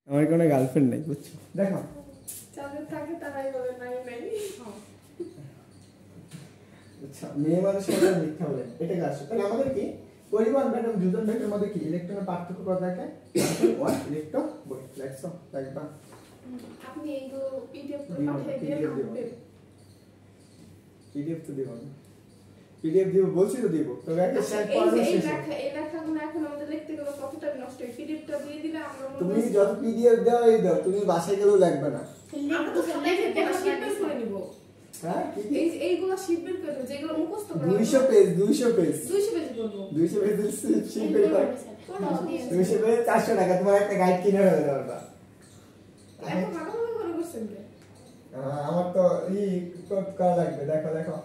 আমার কোনো গার্লফ্রেন্ড নাই, বুঝছো? দেখো যাদের থাকে তারাই বলে নাই নাই। আচ্ছা, মেয়ে মানুষ মিথ্যা বলে, এটা গাছ। তাহলে আমাদের কি পরিমাণ এবং দুজন ভেক্টরের মধ্যে কি ইলেকট্রনের পার্থক্য কত থাকে? 1 ইলেকট্রন বই লেখছো একবার। আপনি এইগুলো পিডিএফ করে পাঠিয়ে দিন। পিডিএফ তো দিব না, পিডিএফ দিব বলছি তো দিব, তবে একটা শেয়ার করার শেষ। এই লেখাগুলো এখন আমাদের লিখতে গেলে কতটা নষ্ট হয়। পিডিএফটা দিয়ে দিলে আমরা তুমি যত পিডিএফ দাও এই দাও, তুমি বাসায় গেলেও লাগবে না। আমরা তো লিখে দেখা শীট বের করে নিব। হ্যাঁ, এইগুলো শীট বের করে দেব, যেগুলো মুখস্থ করা 200 পেজ 200 পেজ 200 পেজ করব। 200 পেজ শীট বের করে 200 পেজ 400 টাকা, তোমার একটা গাইড কিনে হয়ে যাবে। এখন ভালোভাবে করে করছেন কে? আমার তো করা লাগবে। দেখো দেখো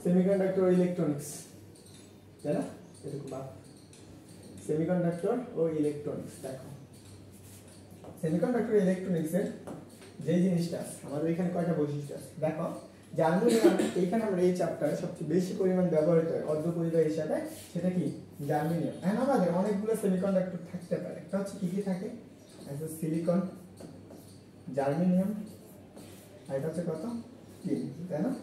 সেমিকন্ডাক্টর ইলেকট্রনিক্স, তাই না? এরকম বাপ সেমিকন্ডাক্টর ও ইলেকট্রনিক্স। দেখো সেমিকন্ডাক্টর ইলেকট্রনিক্স এর যে জিনিসটা আমাদের এখানে কয়টা বৈশিষ্ট্য আছে দেখো। জার্মেনিয়াম এইখানে আমরা এই চ্যাপ্টারে সবচেয়ে বেশি পরিমাণ ব্যবহৃত হয় অর্ধপরিবাহী হিসাবে, সেটা কি জার্মেনিয়াম। এখন আমাদের অনেকগুলো সেমিকন্ডাক্টর থাকতে পারে, একটা হচ্ছে কি কি থাকে? একটা সিলিকন, জার্মেনিয়াম, আর এটা হচ্ছে কত তিন, তাই না?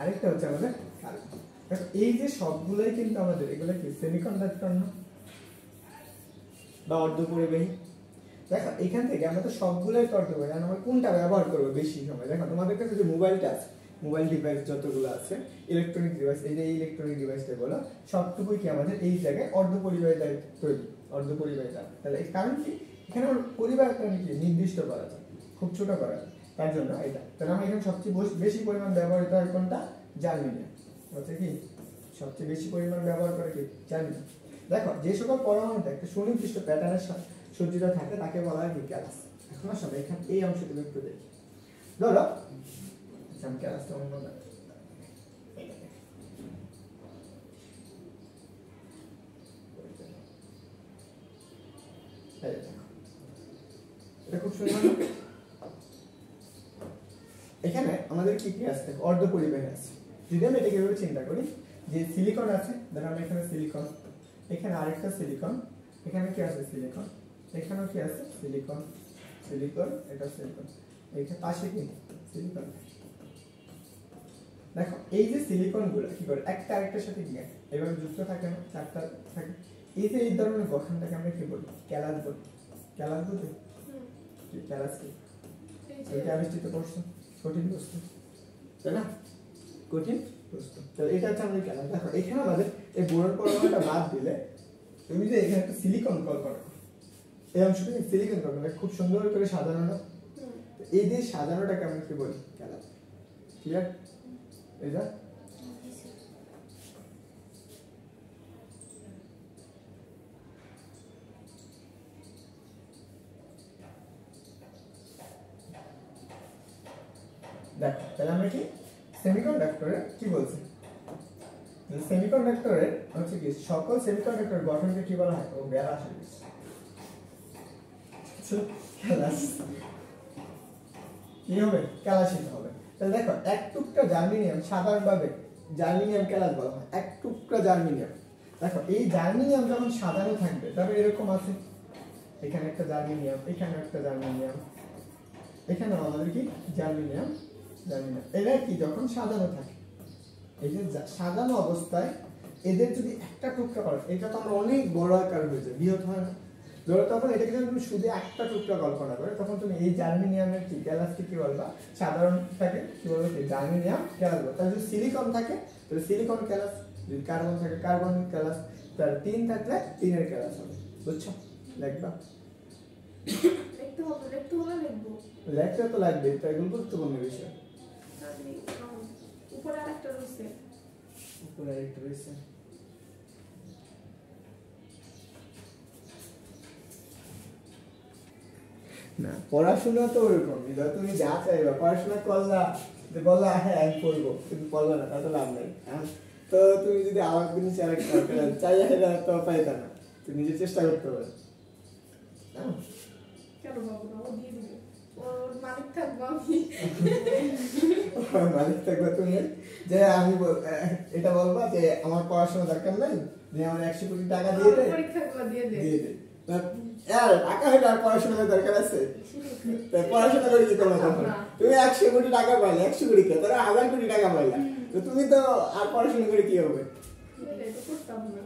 আরেকটা হচ্ছে আমাদের কার্বন। এই যে সবগুলোই কিন্তু আমাদের এগুলো কি সেমিকন্ডাক্টর না বা অর্ধপরিবাহী। দেখো এখান থেকে আমরা তো সবগুলোই করতে পারি, আমরা কোনটা ব্যবহার করবো বেশি সময়? দেখো তোমাদের কাছে যে মোবাইলটা আছে, মোবাইল ডিভাইস যতগুলো আছে, ইলেকট্রনিক ডিভাইস, এই যে ইলেকট্রনিক ডিভাইসটা বলো, সবটুকুই কি আমাদের এই জায়গায় অর্ধপরিবাহী দ্বারা তৈরি, অর্ধপরিবাহী দ্বারা। তাহলে এই কারণ কি? এখানে পরিবাহটা কি নির্দিষ্ট করা যায়, খুব ছোট করা যায়, তার জন্য এটা। তাহলে আমরা এখানে সবচেয়ে বেশি পরিমাণ ব্যবহৃত হয় কোনটা? জার্মেনিয়াম। হচ্ছে কি সবচেয়ে বেশি পরিমাণ ব্যবহার করে কি? জার্মেনিয়াম। দেখো যে সকল পরমাণুতে একটা সুনির্দিষ্ট প্যাটার্নের সজ্জিত থাকে তাকে বলা হয় কি? ক্যালাস। এখন আসলে এখানে এই অংশটুকু একটু দেখি। ধরো আমি ক্যালাসটা অন্য না, এটা খুব সুন্দর। এখানে আমাদের কি কি আছে? অর্ধপরিবাহী আছে। যদি আমি এটাকে এভাবে চিন্তা করি যে সিলিকন আছে, ধরো আমি এখানে সিলিকন, এখানে আরেকটা সিলিকন, এখানে কি আছে? সিলিকন, এখানেও কি আছে? সিলিকন, সিলিকন, এটা সিলিকন, এইখানে পাশে কি? সিলিকন। দেখো এই যে সিলিকন গুলো কি করে একটা আরেকটার সাথে কি এভাবে যুক্ত থাকে না, চারটা থাকে। এই যে এই ধরনের গঠনটাকে আমরা কি বলি? ক্যালাস বলি। ক্যালাস বলতে কি? ক্যালাস কি? এটা আবিষ্কৃত করছো কঠিন বস্তু, তাই না? কঠিন বস্তু। তাহলে এটা হচ্ছে আমাদের ক্যালাস। দেখো এখানে আমাদের এই বোরন পরমাণুটা বাদ দিলে তুমি যে এখানে একটা সিলিকন কল্পনা করো, এই অংশটাকে সিলিকন কল্পনা খুব সুন্দর করে সাজানো না? এই যে সাজানোটাকে আমরা কি বলি? ক্যালাস। ক্লিয়ার? এটা দেখো তাহলে আমরা কি সেমিকন্ডাক্টরে কি বলছি? সেমিকন্ডাক্টরের হচ্ছে কি সকল সেমিকন্ডাক্টর গঠনকে কি বলা হয়? ও ব্যালান্স ক্যালাস। কি হবে? ক্যালাসিন হবে। তাহলে দেখো এক টুকরা জার্মেনিয়াম সাধারণভাবে জার্মেনিয়াম ক্যালাস বলা হয়, এক টুকরা জার্মেনিয়াম। দেখো এই জার্মেনিয়াম যখন সাজানো থাকবে তবে এরকম আছে, এখানে একটা জার্মেনিয়াম, এখানে একটা জার্মেনিয়াম, এখানে আমাদের কি জার্মেনিয়াম, জার্মেনিয়াম। এরা কি যখন সাজানো থাকে, এই যে সাজানো অবস্থায় এদের যদি একটা টুকরা করো, এটা তো আমরা অনেক বড় আকার হয়ে যায়, বৃহৎ হয় না? ধরো তখন এটাকে যদি তুমি শুধু একটা টুকরা কল্পনা করো, তখন তুমি এই জার্মেনিয়ামের কি ক্যালাসকে কি বলবা? সাধারণ থাকে কি বলবো? জার্মেনিয়াম ক্যালাস বলবো। তাহলে যদি সিলিকন থাকে তাহলে সিলিকন ক্যালাস, যদি কার্বন থাকে কার্বন ক্যালাস, তার তিন থাকলে তিনের ক্যালাস হবে। বুঝছো? লিখবা? লিখতে হবে, লিখতে হলে লিখবো। লেখতে তো লাগবে, এটা এগুলো গুরুত্বপূর্ণ বিষয়। উপরে আরেকটা রয়েছে, উপরে আরেকটা রয়েছে। না পড়াশোনা তো ওরকমই, তুমি যা চাইবা পড়াশোনা করলা, বললা হ্যাঁ আমি পড়বো, কিন্তু পড়লা না, তাতে লাভ নাই। তো তুমি যদি আমার জিনিস আরেকটা চাই তো পাইতা না, তুমি নিজে চেষ্টা করতে হবে। কেন বাবু না, ও দিয়ে দিবে। ওর মালিক থাকবো আমি। মালিক থাকবে তুমি, যে আমি এটা বলবা যে আমার পড়াশোনা দরকার নাই, যে আমার 100 কোটি টাকা দিয়ে দে, পরীক্ষাগুলো দিয়ে দে। দিয়ে দে। আর টাকা হলে আর পড়াশোনার দরকার আছে? তাই পড়াশোনা করে কি করবো তখন? তুমি 100 কোটি টাকা পাইলে, 100 কোটি কে, তারা 1000 কোটি টাকা পাইলা, তো তুমি তো আর পড়াশোনা করে কি হবে? এটাই তো করতাম না।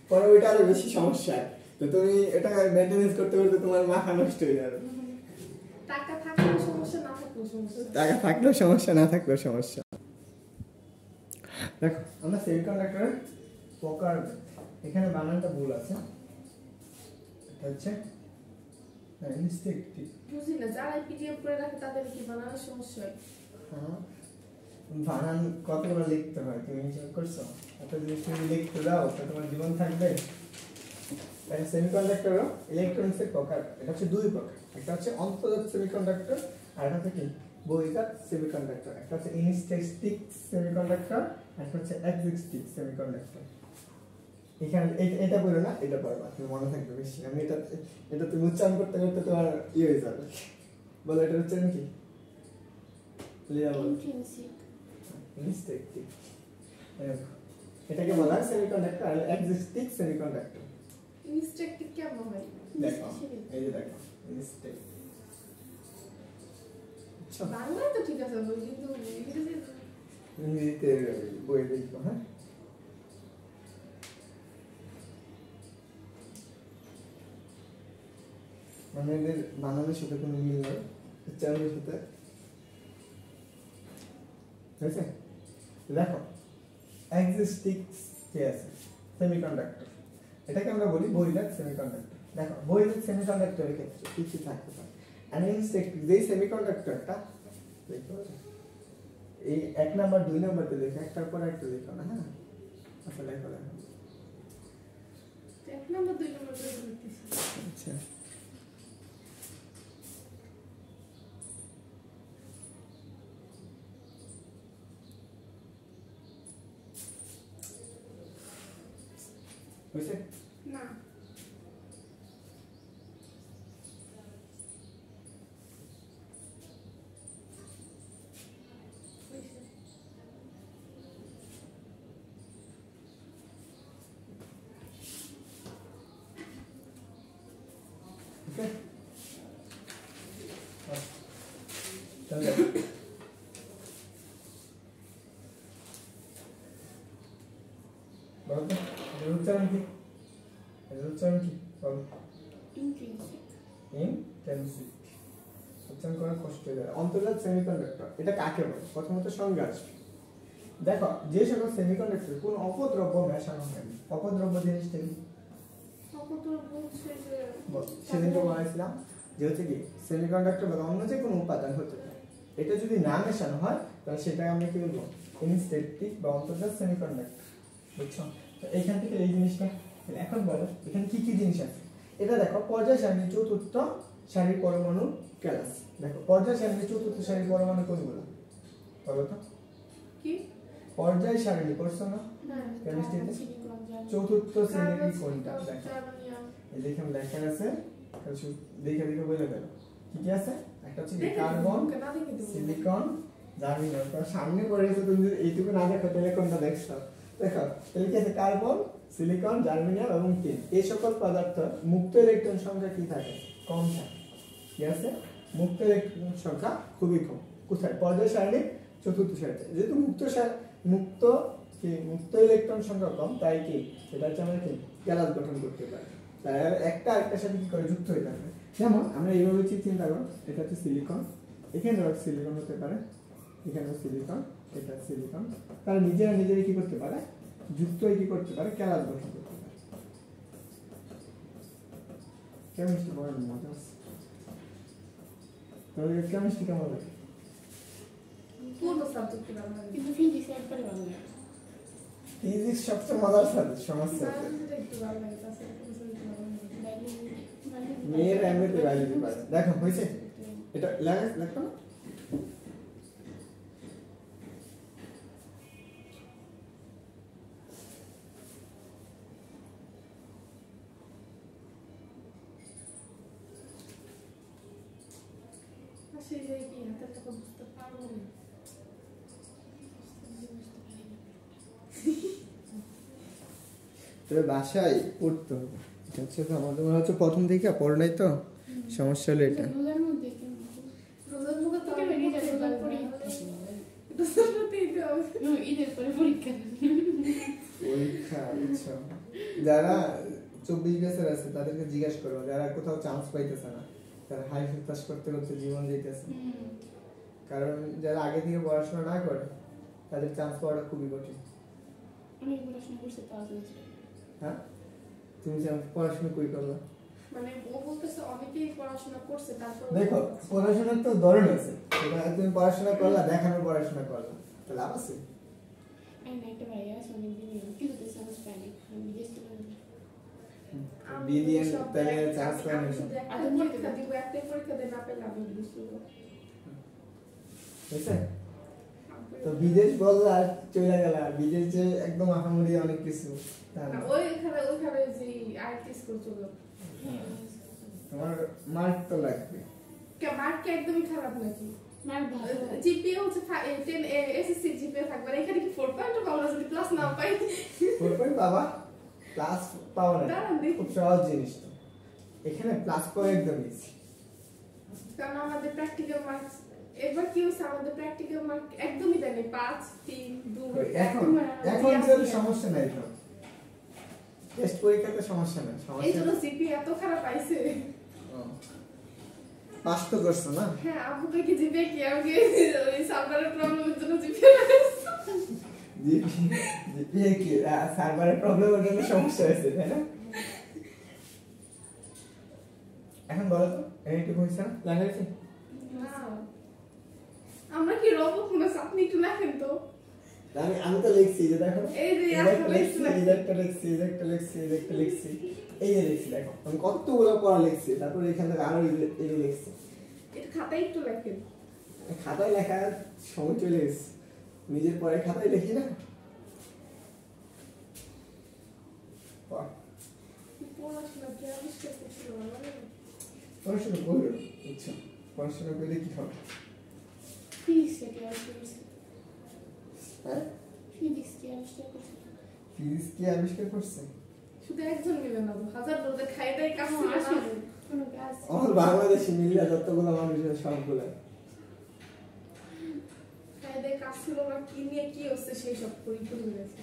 পরে ওইটা আরো বেশি সমস্যা, তো তুমি এটা মেনটেনেন্স করতে করতে তোমার মাথা নষ্ট হয়ে যাবে। টাকা থাকলেও সমস্যা, না থাকলেও সমস্যা। টাকা থাকলেও সমস্যা, না থাকলেও সমস্যা। দেখো আমরা সেমিকন্ডাক্টরের প্রকার, এখানে বানানটা ভুল আছে, এটা হচ্ছে মিস্টেক। বুঝি না, যারা পিডিএফ করে রাখে তাদের কি বানানোর সমস্যা হয়? হ্যাঁ, বানান কতগুলো লিখতে হয় তুমি হিসাব করছো? এত জিনিস তুমি লিখতে দাও তো তোমার জীবন থাকবে? সেমিকন্ডাক্টর ইলেকট্রনিক্সের প্রকার, এটা হচ্ছে দুই প্রকার, একটা হচ্ছে অন্তর্জাত সেমিকন্ডাক্টর আর একটা হচ্ছে কি বহির্জাত সেমিকন্ডাক্টর। একটা হচ্ছে ইনস্ট্যাটিক সেমিকন্ডাক্টর, একটা হচ্ছে এক্সিস্টিক সেমিকন্ডাক্টর। এখানে এটা বলো না, এটা পড়বা, তুমি মনে থাকবে বেশি। আমি এটা তুমি উচ্চারণ করতে করতে তোমার হয়ে যাবে। বলো এটা হচ্ছে কি? লিয়া বলো। ইনস্ট্যাটিক, এটাকে বলা হয় সেমিকন্ডাক্টর আর এক্সিস্টিক সেমিকন্ডাক্টর। ইনস্ট্রাকটিভ কেমন হয়? দেখো এই যে দেখো ইনস্ট্যাটিক, বাংলায় তো ঠিক আছে, কিন্তু ইংরেজিতে বই দেখো। হ্যাঁ, মানে এদের বানানোর সাথে কোনো মিল নেই, উচ্চারণের সাথে। হয়েছে? দেখো এক্সিস্টিক কে আছে সেমিকন্ডাক্টর, এটাকে আমরা বলি বহির্জাত সেমিকন্ডাক্টর। দেখো বহির্জাত সেমিকন্ডাক্টরের ক্ষেত্রে কি কি থাকতে পারে? ইনস্ট্যাটিক যেই সেমিকন্ডাক্টরটা দেখো, এই 1 নাম্বার 2 নাম্বারতে দেখো, একটার পর একটা দেখো না। হ্যাঁ, আচ্ছা দেখো দেখো। 1 নম্বর 2 নম্বর করে লিখতেছি। আচ্ছা, হয়েছে? না, ওকে, তাহলে বলো তো এর উচ্চারণ কি? এর উচ্চারণ কি বলো? ইনটেনসিক। উচ্চারণ করা কষ্ট হয়ে যায়। অন্তর্জাত সেমিকন্ডাক্টর এটা কাকে বলে? প্রথমত সংজ্ঞা আসবে। দেখো যে সকল সেমিকন্ডাক্টর কোন অপদ্রব্য মেশানো হয়নি। অপদ্রব্য জিনিসটা কি? অপদ্রব্য হচ্ছে যে সেদিন তো বলেছিলাম যে হচ্ছে কি সেমিকন্ডাক্টর বা অন্য যে কোনো উপাদান হতে পারে, এটা যদি না মেশানো হয় তাহলে সেটা আমরা কি বলবো? ইনস্ট্যাটিক বা অন্তর্জাত সেমিকন্ডাক্টর। বুঝছো? তো এইখান থেকে এই জিনিসটা, এখন বলো এখানে কি কি জিনিস আছে? এটা দেখো পর্যায় সারণীর চতুর্থ সারির পরমাণু ক্যালাস। দেখো পর্যায় সারণীর চতুর্থ সারির পরমাণু কোনগুলো বলো তো? কি পর্যায় সারণী করছো না হ্যাঁ, কেমিস্ট্রিতে? সিলিকন চতুর্থ শ্রেণীর কোনটা? দেখো জার্মানিয়াম। এই দেখেন লেখা আছে, দেখে দেখে বলে দেব কি কি আছে। একটা হচ্ছে দেখে কার্বন, দিবো, না দেখে দিবো। Silicon, germanium. তো সামনে পড়ে গেছে, তুমি যদি এইটুকু না দেখো তাহলে কোনটা দেখছো? দেখো তাহলে কি আছে? কার্বন, সিলিকন, জার্মানিয়াম এবং টিন। এই সকল পদার্থ মুক্ত ইলেকট্রন সংখ্যা কি থাকে? কম থাকে। কি আছে? মুক্ত ইলেকট্রন সংখ্যা খুবই কম। কোথায়? পর্যায় সারণী চতুর্থ সারিতে। যেহেতু মুক্ত ইলেকট্রন সংখ্যা কম, তাই কি এটা হচ্ছে আমরা কি গ্যালাস গঠন করতে পারি। তাই একটা আরেকটার সাথে কি করে যুক্ত হয়ে থাকবে। যেমন আমরা এইভাবে চিন্তা করো, এটা হচ্ছে সিলিকন, এখানেও সিলিকন হতে পারে, এখানেও সিলিকন, এটা সিলিকন। তারা নিজেরা নিজেরা কি করতে পারে? যুক্ত হয়ে কি করতে পারে? গ্যালাস গঠন করতে পারে। কেমিস্ট্রি বড় মজা আছে। তাহলে কেমিস্ট্রি কেমন লাগে? পূর্ণ সাবজেক্ট ভালো লাগে। কিন্তু ফিজিক্স একবারে ভালো লাগে। ফিজিক্স সবচেয়ে মজার সাবজেক্ট সমস্যা। বায়োলজিটা একটু ভালো লাগে, তাছাড়া কোনো সাবজেক্ট ভালো লাগে না। মেয়ের এমনিতে বায়োলজি পারে। দেখো হয়েছে? এটা লেখো না। সেই যে কি হাতের কথা বুঝতে পারবো না। তবে বাসায় পড়তে হবে। এটা হচ্ছে তো আমাদের মনে হচ্ছে প্রথম থেকে পড়ো নাই তো সমস্যা হলো এটা। রোজার মধ্যে কেমন রোজার মধ্যে তো আমি রোজার পরে ঈদের পরে পরীক্ষা পরীক্ষা আচ্ছা যারা 24 বছর আছে তাদেরকে জিজ্ঞেস করো যারা কোথাও চান্স পাইতেছে না, তারা হাই হতাশ করতে করতে জীবন যাইতেছে। কারণ যারা আগে থেকে পড়াশোনা না করে তাদের চান্স পাওয়াটা খুবই কঠিন। অনেক পড়াশোনা করছে পাওয়া যাচ্ছে। হ্যাঁ তুমি পড়াশোনা কই করলা? মানে ও বলতেছে অনেকেই পড়াশোনা করছে তারপর দেখো পড়াশোনার তো ধরন আছে, তুমি পড়াশোনা করলা দেখানোর পড়াশোনা করলা তো লাভ আছে? আমি একটা ভাইয়া আছে অনেকদিন কিন্তু তো চান্স পাইনি বিদেশ থেকে বিডিএন তাহলে চান্স পায় না পরীক্ষা দিব একটাই পরীক্ষা দিয়ে না পেলে আমি বুঝতে বুঝছে? তো বিদেশ বললা আর চলে গেলা, বিদেশ যে একদম আহামরি অনেক কিছু তা না। ওইখানে যে আইটি স্কুল চললো তোমার মার্ক তো লাগবে। মার্ক কি একদমই খারাপ নাকি? মার্ক ভালো জিপিএ হচ্ছে 10 এসএসসি জিপিএ থাকবে এখানে কি 4 পয়েন্ট পাবো যদি প্লাস না পাই 4 পয়েন্ট বাবা প্লাস পাওয়া না খুব সহজ জিনিস তো, এখানে প্লাস পাওয়া একদম ইজি। কারণ আমাদের প্র্যাকটিক্যাল মার্কস এবার কি হচ্ছে আমাদের প্র্যাকটিক্যাল মার্ক একদমই দেয়নি 5 3 2 এখন যদি সমস্যা নাই তো টেস্ট পরীক্ষাতে সমস্যা নাই, এই সমস্যা জন্য জিপিএ এত খারাপ আইছে। পাস তো করছো না? হ্যাঁ আপুকে কি জিপিএ কি আগে ওই সার্ভারের প্রবলেমের জন্য জিপিএ জিপিএ কি সার্ভারের প্রবলেমের জন্য সমস্যা হয়েছে তাই না? এখন বলো তো এইটুকু হইছে না লাগাইছে? আমরা কি রোবট মনে আপনি একটু লেখেন তো। আমি তো লিখছি যে দেখো এই যে একটা লিখছি এই যে লিখছি দেখো আমি কতগুলো পড়া লিখছি, তারপর এখান থেকে আরো এই লিখছি। এটা খাতায় একটু লেখেন। খাতায় লেখার সময় চলে গেছে, নিজের পরে খাতায় লিখি না। পড়াশোনা করবে বুঝছো, পড়াশোনা করলে কি হবে? হ্যাঁ ফিজিক্স কি আবিষ্কার করছে? শুধু একজন মিলে না হাজার বলতে খাই দেয় কাজ আসলে কোনো কাজ আমার বাংলাদেশে মিলে যতগুলো মানুষের সবগুলো খাই দেয় কাজ ছিল না কি নিয়ে কি হচ্ছে সেই সব পরীক্ষা হয়েছে।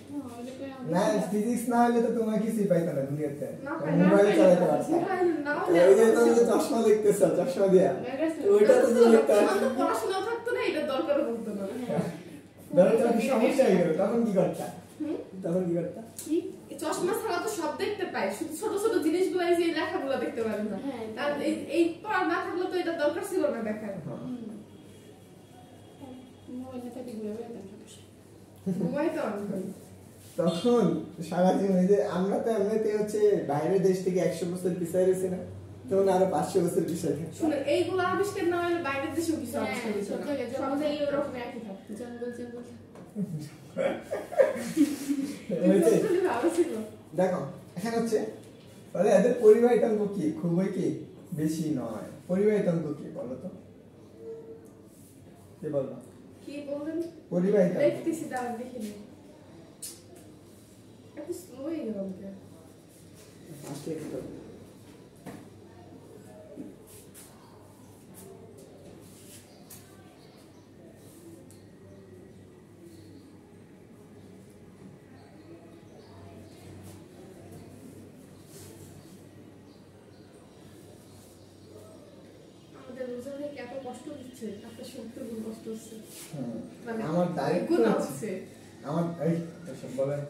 না ফিজিক্স না হলে তো তোমার কিছুই পাইতো না দুনিয়াতে, না মোবাইল চালাতে পারছো না। এই যে তুমি যে চশমা দেখতেছো চশমা দিয়া ওইটা তো তুমি দেখতে পারছো, পড়াশোনা থাকতো না এটা দরকার পড়তো না। ধরো তোমার সমস্যা হয়ে গেল তখন কি করতা? কি চশমা ছাড়া তো সব দেখতে পাই, শুধু ছোট ছোট জিনিসগুলো এই যে লেখাগুলো দেখতে পারি না। আর এই পড়া না থাকলে তো এটা দরকার ছিল না দেখার। তখন সারা জীবন এই যে আমরা তো এমনিতে হচ্ছে বাইরের দেশ থেকে 100 বছর পিছিয়ে রয়েছে না, তখন আরো 500 বছর পিছিয়ে থাকতো। শুনে এইগুলো আবিষ্কার না হলে বাইরের দেশেও কিছু আবিষ্কার হতো না, সব জায়গায় ওরকম একই থাকতো। জঙ্গল ভালো ছিল। দেখো এখানে হচ্ছে তাহলে এদের পরিবাহিতাঙ্ক কি খুবই কি বেশি নয়, পরিবাহিতাঙ্ক কি বলো তো, কি বলবো? কি বললেন? পরিবাহিতাঙ্ক দেখতেছি দাঁড়ান দেখিনি এত স্লো হয়ে গেল আমাকে আসলে কি করব? এত কষ্ট দিচ্ছে আপনার 70 গুণ কষ্ট হচ্ছে। মানে আমার দায়িত্ব হচ্ছে আমার এই সব বলেন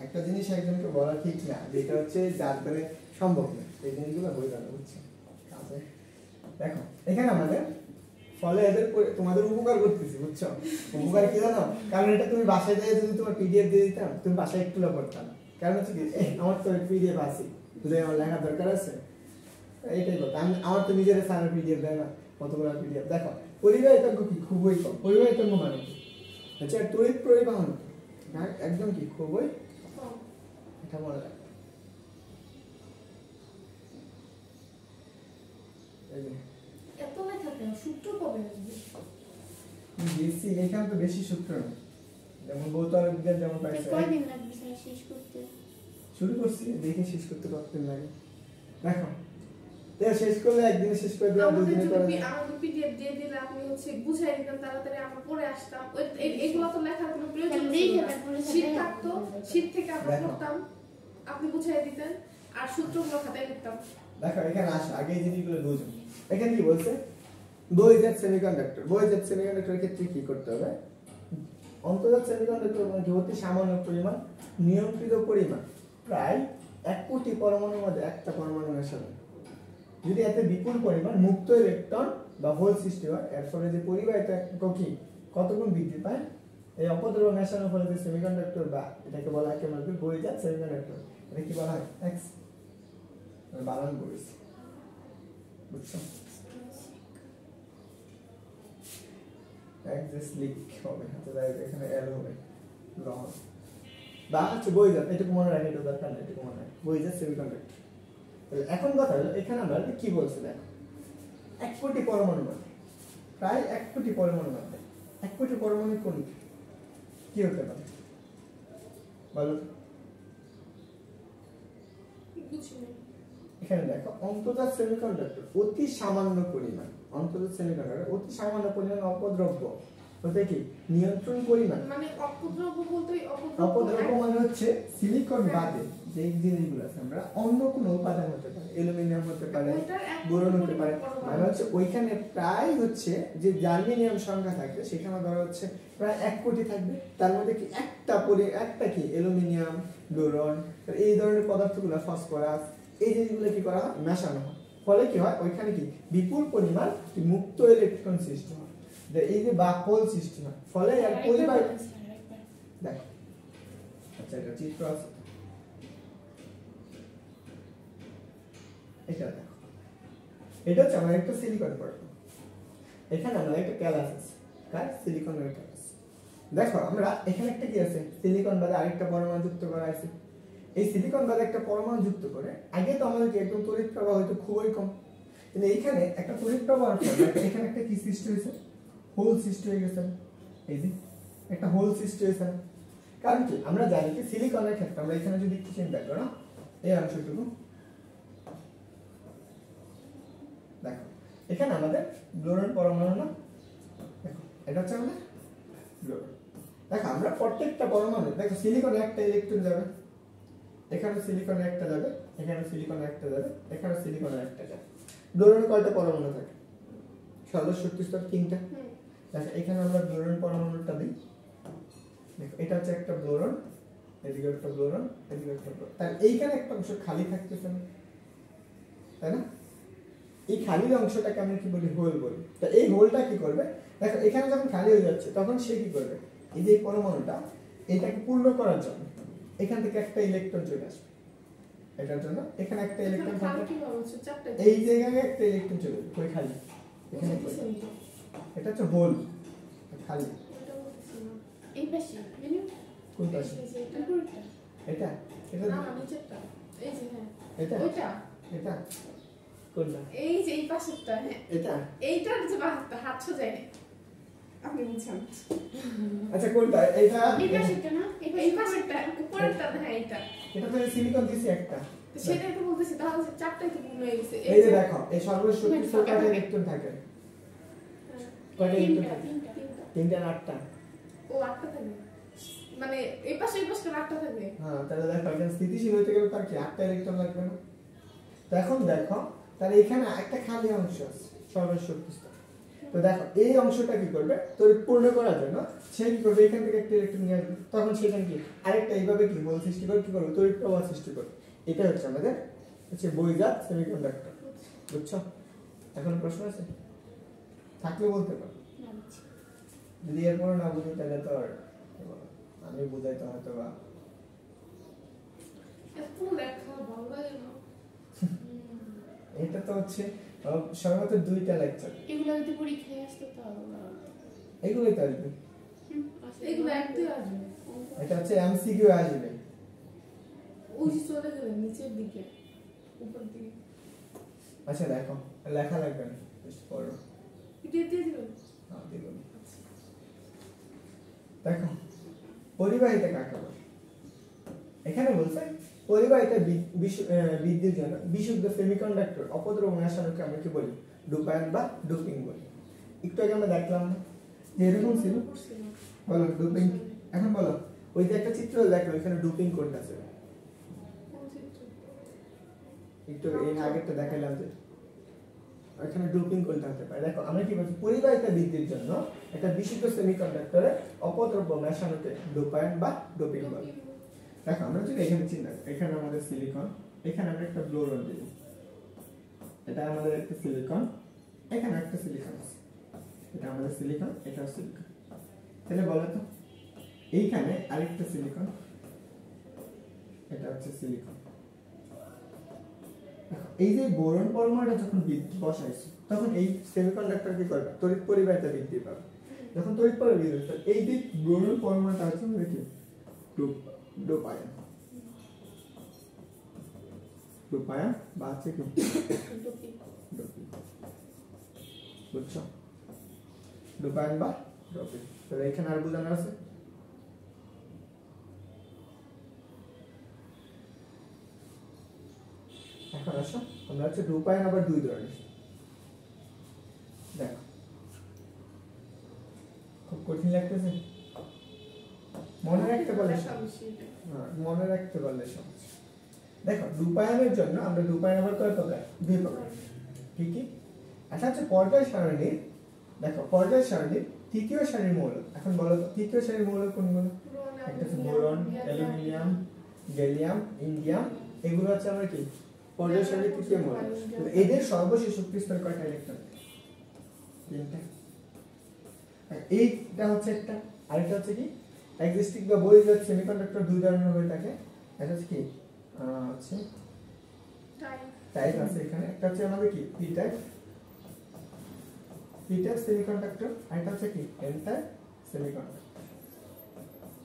একটা জিনিস একজনকে বলা ঠিক না, যেটা হচ্ছে যার দ্বারা সম্ভব না এই জিনিসগুলো হয়ে যাবে বুঝছো। দেখো এখানে আমাদের ফলে এদের তোমাদের উপকার করতেছি বুঝছো, উপকার কি জানো? কারণ এটা তুমি বাসায় যেয়ে যদি তোমার পিডিএফ দিয়ে দিতাম তুমি বাসায় একটু পড়তা না, কারণ হচ্ছে কি আমার তো পিডিএফ আছে বুঝে আমার লেখার দরকার আছে এইটাই কথা। আমার তো নিজের স্যারের পিডিএফ দেয় না কতগুলো পিডিএফ। দেখো পরিবাহিতাঙ্ক কি খুবই কম, পরিবাহিতাঙ্ক মানে কি হচ্ছে তড়িৎ পরিবহন একদম কি খুবই এটা মনে রাখবে। এই যে এত লেখা কেন? সূত্র কবে আসবে? বেশি এখানে তো বেশি সূত্র নেই, যেমন ভৌত বিজ্ঞান যেমন পাইছে। কয়দিন লাগবে স্যার শেষ করতে? শুরু করছি, দেখি শেষ করতে কতদিন লাগে। দেখো শেষ করলে একদিনে শেষ করে দেওয়া, আমাদের দুদিনে করে যদি দেওয়া। আমাদের পিডিএফ দিয়ে দিলে আপনি হচ্ছে বুঝাই দিতেন তাড়াতাড়ি, আমরা পড়ে আসতাম। এগুলো তো লেখার কোনো প্রয়োজন ছিল না। শীত থাকতো, শীত থেকে আমরা পড়তাম, আপনি বুঝাই দিতেন, আর সূত্রগুলো খাতায় লিখতাম। দেখো এখানে আসো, আগে এই জিনিসগুলো বুঝুন। এখানে কি বলছে, বহির্জাত সেমিকন্ডাক্টর। বহির্জাত সেমিকন্ডাক্টরের ক্ষেত্রে কি করতে হবে, অন্তর্জাত সেমিকন্ডাক্টর মানে অতি সামান্য পরিমাণ, নিয়ন্ত্রিত পরিমাণ, প্রায় 1 কোটি পরমাণুর মধ্যে একটা পরমাণু মেশানো। যদি এতে বিপুল পরিমাণ মুক্ত ইলেকট্রন বা হোল সৃষ্টি হয়, এর ফলে যে পরিবাহিত কি কতগুণ বৃদ্ধি পায়, এই অপদ্রব্য মেশানোর ফলে যে সেমিকন্ডাক্টর, বা এটাকে বলা হয় কেমন বহির্জাত সেমিকন্ডাক্টর, এটা কি বলা হয় এক্স বানান করেছি, বুঝছো? এক্সেস লিক হবে, হাতে দাঁড়িয়ে এখানে এল হবে গ্রহণ, বা হচ্ছে বহির্জাত, এটুকু মনে রাখে, এটা দরকার নেই, এটুকু মনে রাখে বহির্জাত সেমিকন্ডাক্টর। এখন কথা হলো এখানে আমরা কি বলছি, দেখো 1 কোটি পরমাণুর মধ্যে, প্রায় 1 কোটি পরমাণুর মধ্যে 1 কোটি পরমাণু কোন কি হতে পারে বলো? বুঝিনি। এখানে দেখো অন্তর্জাত সেমিকন্ডাক্টর অতি সামান্য পরিমাণ, অন্তর্জাত সেমিকন্ডাক্টর অতি সামান্য পরিমাণ অপদ্রব্য হতে কি নিয়ন্ত্রণ পরিমাণ, মানে অপদ্রব্য বলতে অপদ্রব্য মানে হচ্ছে সিলিকন বাদে যে জিনিসগুলো আছে আমরা অন্য কোনো উপাদান হতে পারে, অ্যালুমিনিয়াম হতে পারে, বোরন হতে পারে, মানে হচ্ছে ওইখানে প্রায় হচ্ছে যে জার্মেনিয়াম সংখ্যা থাকবে সেখানে ধরা হচ্ছে প্রায় 1 কোটি থাকবে, তার মধ্যে কি একটা কি অ্যালুমিনিয়াম, বোরন, এই ধরনের পদার্থগুলো, ফসফরাস, এই জিনিসগুলো কি করা হয় মেশানো হয়, ফলে কি হয় ওইখানে কি বিপুল পরিমাণ মুক্ত ইলেকট্রন সৃষ্টি হয়, এই যে বাকল সৃষ্টি হয়, ফলে এর পরিবার দেখো। আচ্ছা এটা চিত্র আছে, এটা দেখো, এটা হচ্ছে আমার একটা সিলিকন পরমাণু, এখানে আমরা একটা ক্যালাস আছে, কার সিলিকনের ক্যালাস। দেখো আমরা এখানে একটা কি আছে, সিলিকন বাদে আরেকটা পরমাণু যুক্ত করা আছে। এই সিলিকন বাদে একটা পরমাণু যুক্ত করে আগে তো আমাদের কি একদম তড়িৎ প্রবাহ হয়তো খুবই কম, কিন্তু এইখানে একটা তড়িৎ প্রবাহ এখানে একটা কি সৃষ্টি হয়েছে, হোল সৃষ্টি হয়ে গেছে, এই যে একটা হোল সৃষ্টি হয়েছে। কারণ কি আমরা জানি কি সিলিকনের ক্ষেত্রে আমরা এখানে যদি একটু চিন্তা করো, এই অংশটুকু দেখো, এখানে আমাদের বোরন পরমাণু না, দেখো এটা হচ্ছে আমাদের বোরন। দেখো আমরা প্রত্যেকটা পরমাণু দেখো সিলিকনে একটা ইলেকট্রন যাবে, এখানে সিলিকনে একটা যাবে, এখানে সিলিকনে একটা যাবে, এখানে সিলিকনে একটা যাবে। বোরনে কয়টা পরমাণু থাকে, সর্বোচ্চ শক্তি স্তর 3টা। দেখো এখানে আমরা বোরন পরমাণুটা দিই, দেখো এটা হচ্ছে একটা বোরন, এদিকে একটা বোরন, এদিকে একটা বোরন, তার এইখানে একটা অংশ খালি থাকতেছে না, তাই না? এই খালি অংশটাকে আমরা কি বলি, হোল বলি। তা এই হোলটা কি করবে, দেখো এখানে যখন খালি হয়ে যাচ্ছে তখন সে কি করবে, এই যে পরমাণুটা এটাকে পূর্ণ করার জন্য এখান থেকে একটা ইলেকট্রন চলে আসবে, এটার জন্য এখানে একটা ইলেকট্রন থাকবে, এই জায়গায় একটা ইলেকট্রন চলে যাবে, কই খালি এখানে, এটা হচ্ছে হোল খালি। এই পাশে কোন পাশে, এটা এটা না নিচেরটা, এই যে হ্যাঁ এটা ওইটা, এটা কোনটা, এই যে এই পাশেরটা, হ্যাঁ এটা এইটার যে বাহাতটা হাত সোজা আপনি বুঝছেন। আচ্ছা কোনটা, এটা এই পাশেটা না, এই পাশেরটা উপরেরটা, হ্যাঁ এইটা, এটা তো সিলিকন দিছি একটা, সেটাই তো বলতেছি, তাহলে চারটাই তো পূর্ণ হয়ে গেছে। এই যে দেখো এই সর্বোচ্চ শক্তি স্তর কয়টা ইলেকট্রন থাকে, কয়টা ইলেকট্রন থাকে, 3টা না 8টা, ও 8টা থাকবে, মানে এই পাশে 8টা থাকবে। হ্যাঁ তাহলে দেখো এখানে স্থিতিশীল হতে গেলে তার কি 8টা ইলেকট্রন লাগবে না? তো এখন দেখো তাহলে এখানে একটা খালি অংশ আছে সর্বোচ্চ শক্তি স্তর, তো দেখো এই অংশটা কি করবে, তড়িৎ পূর্ণ করার জন্য সে কি করবে, এখান থেকে একটা ইলেকট্রন নিয়ে আসবে, তখন সেখানে কি আরেকটা এইভাবে কি হোল সৃষ্টি করে কি করবে, তড়িৎ প্রবাহ সৃষ্টি করবে। এটা হচ্ছে আমাদের হচ্ছে বহির্জাত সেমিকন্ডাক্টর, বুঝছো? এখন প্রশ্ন আছে থাকলে বলতে পারো, যদি এরপর না বুঝি তাহলে তো আর আমি বুঝাইতে হয়তো বা এত লেখা ভালো লাগে না। এটা তো হচ্ছে সর্বোচ্চ 2টা লেকচার, এগুলো যদি পরীক্ষায় আসতো তাহলে এগুলোই তো আসবে, এগুলো একদমই আসবে, এটা হচ্ছে এমসিকিউ আসবে, ওই যে চলে গেলে নিচের দিকে উপর দিকে আচ্ছা দেখো, লেখা লাগবে না, just পড়ো। পিডিএফ দিয়ে দিবেন। হ্যাঁ, দিব। দেখো পরিবাহিতা কাকে বলে? এখানে বলছে পরিবাহিতা বৃদ্ধির জন্য বিশুদ্ধ সেমিকন্ডাক্টর অপদ্রব্য মেশানোকে আমরা কি বলি? ডোপায়ন বা ডোপিং বলি। একটু আগে আমরা দেখলাম না যে এরকম ছিল, বলো ডোপিং। এখন বলো ওই যে একটা চিত্র দেখো, এখানে ডোপিং কোড আছে, একটু এই আগেরটা দেখাইলাম যে এখানে ডোপিং কোনটা হতে পারে। দেখো আমরা কি বলছি, পরিবাহিতা বৃদ্ধির জন্য একটা বিশুদ্ধ সেমিকন্ডাক্টরে অপদ্রব্য মেশানোকে ডোপায়ন বা ডোপিং বলে। দেখো আমরা যদি এখানে চিন্তা করি, এখানে আমাদের সিলিকন, এখানে আমরা একটা বোরন দিই, এটা আমাদের একটা সিলিকন, এখানে একটা সিলিকন আছে, এটা আমাদের সিলিকন, এটাও সিলিকন। তাহলে বলো তো এইখানে আরেকটা সিলিকন, এটা হচ্ছে সিলিকন। এই যে বোরন পরমাণুটা যখন বসাইছো তখন এই সেমিকন্ডাক্টর কি করবে? তড়িৎ পরিবাহিতা বৃদ্ধি পাবে। যখন তড়িৎ পরিবাহিতা বৃদ্ধি পাবে, এই যে বোরন পরমাণুটা আছে মানে কি? ডোপায়ন। ডোপায়ন বা হচ্ছে কি? ডোপিং। বুঝছো? ডোপায়ন বা ডোপিং। তাহলে এখানে আর বোঝানো আছে? এখন আসো আমরা হচ্ছে ডোপায়ন আবার দুই ধরনের। দেখো খুব কঠিন লাগতেছে, মনে রাখতে পারলে মনে রাখতে পারলে সহজ। দেখো ডোপায়নের জন্য আমরা ডোপায়ন আবার কয় প্রকার? দুই প্রকার। কি কি? একটা হচ্ছে পর্যায় সারণীর, দেখো পর্যায় সারণীর তৃতীয় সারির মৌল। এখন বলো তো তৃতীয় সারির মৌল কোনগুলো? একটা হচ্ছে বোরন, অ্যালুমিনিয়াম, গ্যালিয়াম, ইন্ডিয়াম, এগুলো হচ্ছে আমরা কি পর্যায় সারণীর তৃতীয় মৌল। এদের সর্বশেষ শক্তি স্তর কয়টা? ইলেকট্রন, তিনটা। এইটা হচ্ছে একটা, আরেকটা হচ্ছে কি এক্সিস্টিং বা বহির্জাত সেমিকন্ডাক্টর দুই ধরনের হয়ে থাকে। এটা হচ্ছে কি আছে টাইপ আছে এখানে, একটা হচ্ছে আমাদের কি P type, P type semiconductor, আর এটা হচ্ছে কি এন টাইপ সেমিকন্ডাক্টর।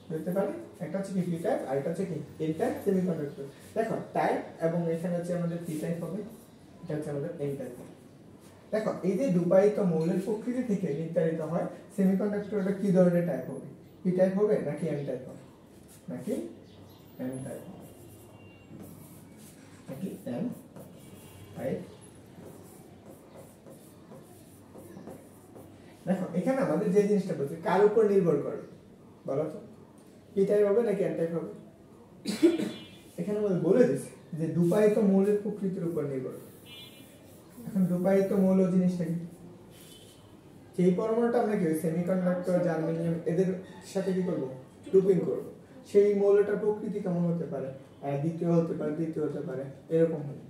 বুঝতে পারি? একটা হচ্ছে কি পি টাইপ, আর এটা হচ্ছে কি এন টাইপ সেমিকন্ডাক্টর। দেখো টাইপ এবং এখানে হচ্ছে আমাদের পি টাইপ হবে, এটা হচ্ছে আমাদের এন টাইপ। দেখো এই যে ডোপায়িত মৌলের প্রকৃতি থেকে নির্ধারিত হয় সেমিকন্ডাক্টরটা কি ধরনের টাইপ হবে, পি টাইপ হবে নাকি এন টাইপ হবে, নাকি এন টাইপ, নাকি এন টাইপ। দেখো এখানে আমাদের যে জিনিসটা বলছে কার উপর নির্ভর করে বলো তো, পি টাইপ হবে নাকি এন টাইপ হবে? এখানে আমাদের বলে দিচ্ছে যে ডোপায়িত মৌলের প্রকৃতির উপর নির্ভর করে। এখন ডোপায়িত মৌল জিনিসটা কি? সেই পরমাণুটা আমরা কি সেমিকন্ডাক্টর, জার্মেনিয়াম এদের সাথে কি করব? ডোপিং করব। সেই মৌলটার প্রকৃতি কেমন হতে পারে? দ্বিতীয় হতে পারে, তৃতীয় হতে পারে, এরকম হবে।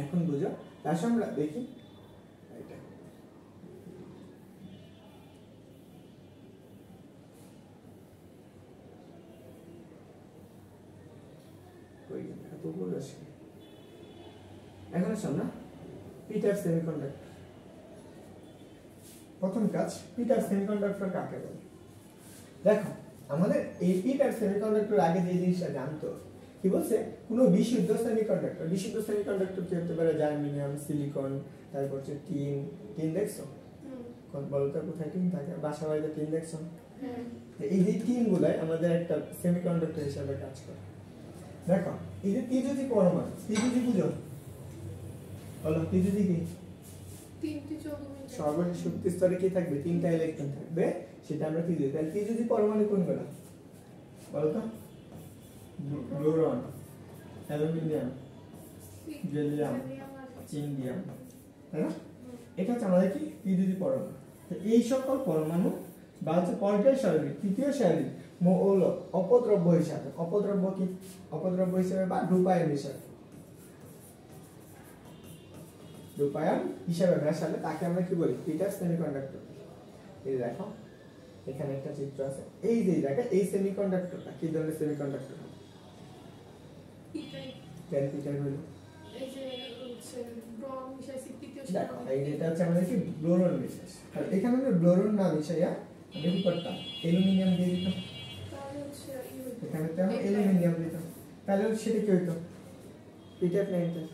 এখন বুঝো, আসলে আমরা দেখি এটা এত বড় আছে। এখন আসো না পি টাইপ সেমিকন্ডাক্টর। প্রথম কাজ, পি টাইপ সেমিকন্ডাক্টর কাকে বলে? দেখো আমাদের এই পি টাইপ সেমিকন্ডাক্টর আগে যে জিনিসটা জানতো কি বলছে, কোনো বিশুদ্ধ সেমিকন্ডাক্টর। বিশুদ্ধ সেমিকন্ডাক্টর কি হতে পারে? জার্মেনিয়াম, সিলিকন, তারপর হচ্ছে টিন। টিন দেখছো? বলতো কোথায় টিন থাকে? বাসা বাড়িতে টিন দেখছো? এই যে টিন গুলাই আমাদের একটা সেমিকন্ডাক্টর হিসেবে কাজ করে। দেখো এই যে ত্রিজোতি পরমাণু, ত্রিজোতি বুঝো? বলো ত্রিজোতি কি? সর্বশেষ শক্তি স্তরে কি থাকবে? তিনটা ইলেকট্রন থাকবে, সেটা আমরা ত্রিজোতি। তাহলে ত্রিজোতি পরমাণু কোনগুলো বলো তো? বোরন, অ্যালুমিনিয়াম, গ্যালিয়াম, ইন্ডিয়াম, তাই না? এটা হচ্ছে আমাদের কি ত্রিজোতি পরমাণু। তো এই সকল পরমাণু বা হচ্ছে পর্যায় সারণীর তৃতীয় সারির মৌল অপদ্রব্য হিসাবে, অপদ্রব্য কি? অপদ্রব্য হিসাবে বা ডোপায়ন হিসাবে, ডোপায়ন হিসাবে মেশালে তাকে আমরা কি বলি? P type semiconductor. এই দেখো এখানে একটা চিত্র আছে, এই যে দেখো এই সেমিকন্ডাক্টরটা কি ধরনের সেমিকন্ডাক্টর? P type. কেন পি টাইপ হলো? এই যে হচ্ছে ব্রন মিশাইছি তৃতীয় দেখো এই যেটা হচ্ছে আমাদের কি বোরন মিশাইছি, আর এখানে আমরা বোরন না মিশাইয়া আমরা কি করতাম? অ্যালুমিনিয়াম দিয়ে দিতাম। তাহলে হচ্ছে এখানে তো আমরা অ্যালুমিনিয়াম দিতাম, তাহলে সেটা কি হইতো? পি টাইপ না এন টাইপ?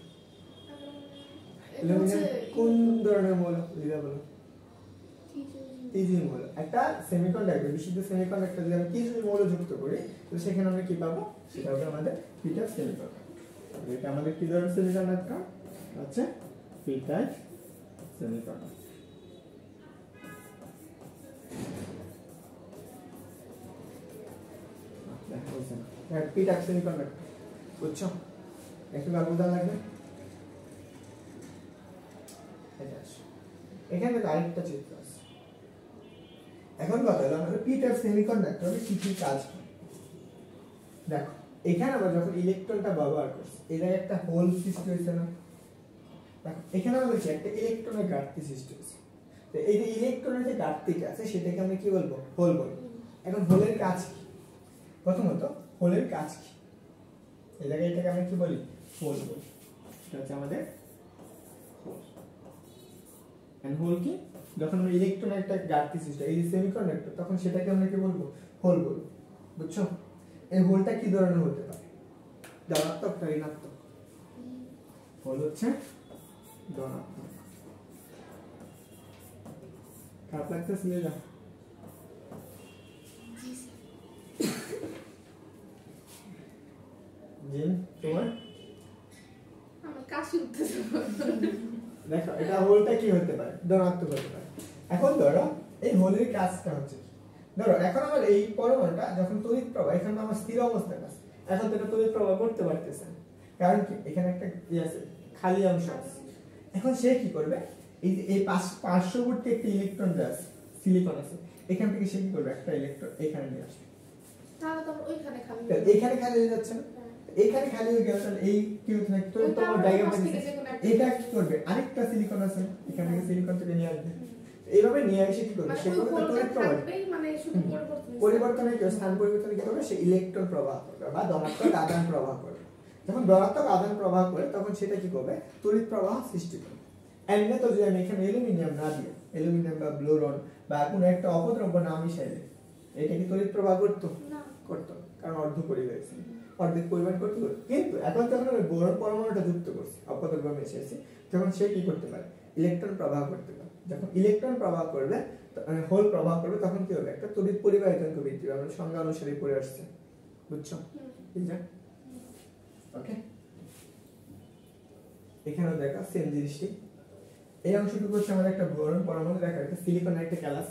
অ্যালুমিনিয়াম কোন ধরনের মৌল লিখা বলো টিজুজি। টিজি মৌল একটা সেমিকন্ডাক্টর বিশুদ্ধ সেমিকন্ডাক্টর যদি আমি টিজি মৌল যুক্ত করি তো সেখানে আমরা কি পাবো সেটা হবে আমাদের পি টাইপ সেমিকন্ডাক্টর এটা আমাদের কি ধরনের সেমিকন্ডাক্টর আচ্ছা P type semiconductor P type semiconductor বুঝছো একটু বুঝা লাগবে এটা আসে। এখানে দেখো আরেকটা চিত্র আছে এখন কথা হলো আমাদের পি টাইপ সেমিকন্ডাক্টরে কি কি কাজ হয় দেখো এখানে আমরা যখন ইলেকট্রনটা ব্যবহার করছি এই জায়গায় একটা হোল সৃষ্টি হয়েছে না দেখো এখানে আমাদের কি একটা ইলেকট্রনের ঘাটতি সৃষ্টি হয়েছে তো এই যে ইলেকট্রনের যে ঘাটতিটা আছে সেটাকে আমরা কি বলবো হোল বলবো এখন হোলের কাজ কি প্রথমত হোলের কাজ কি এই জায়গায় এটাকে আমরা কি বলি হোল বলি এটা হচ্ছে আমাদের হোল এন্ড হোল কি যখন আমরা ইলেকট্রনের একটা ঘাটতি সৃষ্টি এই যে সেমিকন্ডাক্টর তখন সেটাকে আমরা কি বলবো হোল বলবো বুঝছো এই হোলটা কি ধরনের হতে পারে ধনাত্মক না ঋণাত্মক হোল হচ্ছে ধনাত্মক খারাপ লাগতেছে না জিন তোমার আমার কাশি উঠতেছে দেখো এটা হোলটা কি হতে পারে ধনাত্মক হতে পারে এখন ধরো এই হোলের কাজটা হচ্ছে কি? ধরো এখন আমার এই পরমাণুটা যখন তড়িৎ প্রবাহ এখানে আমার স্থির অবস্থায় আছে এখন তো এটা তড়িৎ প্রবাহ করতে পারতেছে না কারণ কি এখানে একটা ই আছে খালি অংশ আছে এখন সে কি করবে এই যে এই পার্শ্ববর্তী একটা ইলেকট্রন আছে সিলিকন আছে এখান থেকে সে কি করবে একটা ইলেকট্রন এখানে নিয়ে আসবে তাহলে তো ওইখানে খালি তাহলে এখানে খালি হয়ে যাচ্ছে না এইখানে খালি হয়ে গেল তাহলে এই কি হচ্ছে না তো ওইটা তোমার আবার ডায়াগ্রাম পাশ থেকে যে কোনো একটা এটা কি করবে আরেকটা সিলিকন আছে এখান থেকে সিলিকন থেকে নিয়ে আসবে এইভাবে নিয়ে এসে কি করবে মানে সে ওই করবে হোলটা তড়িৎ প্রবাহ থাকবেই মানে শুধু পরিবর্তন পরিবর্তনে কি স্থান পরিবর্তনে কি করবে সে ইলেকট্রন প্রবাহ করবে বা ধনাত্মক আদান প্রবাহ করবে যখন ধনাত্মক আদান প্রবাহ করে তখন সেটা কি করবে তড়িৎ প্রবাহ সৃষ্টি করবে এমনি তো যদি আমি এখানে অ্যালুমিনিয়াম না দিয়ে অ্যালুমিনিয়াম বা বোরন বা কোনো একটা অপদ্রব্য না মিশাইলে এটা কি তড়িৎ প্রবাহ করতো না করতো কারণ অর্ধ পরিবেশ অর্ধেক পরিমাণ করতে পারে কিন্তু এখন যখন আমি বোরন পরমাণুটা যুক্ত করছি অপদ্রব্য মিশিয়েছি তখন সে কি করতে পারে ইলেকট্রন প্রবাহ করতে পারে যখন ইলেকট্রন প্রবাহ করবে হোল প্রবাহ করবে তখন কি হবে একটা তড়িৎ পরিবাহিতাঙ্ক বৃদ্ধি পাবে সংজ্ঞা অনুসারে পড়ে আসছে বুঝছো ঠিক আছে ওকে এখানে দেখা সেম জিনিসটি এই অংশটুকু হচ্ছে আমাদের একটা বোরন পরমাণু দেখা একটা সিলিকনের একটা ক্যালাস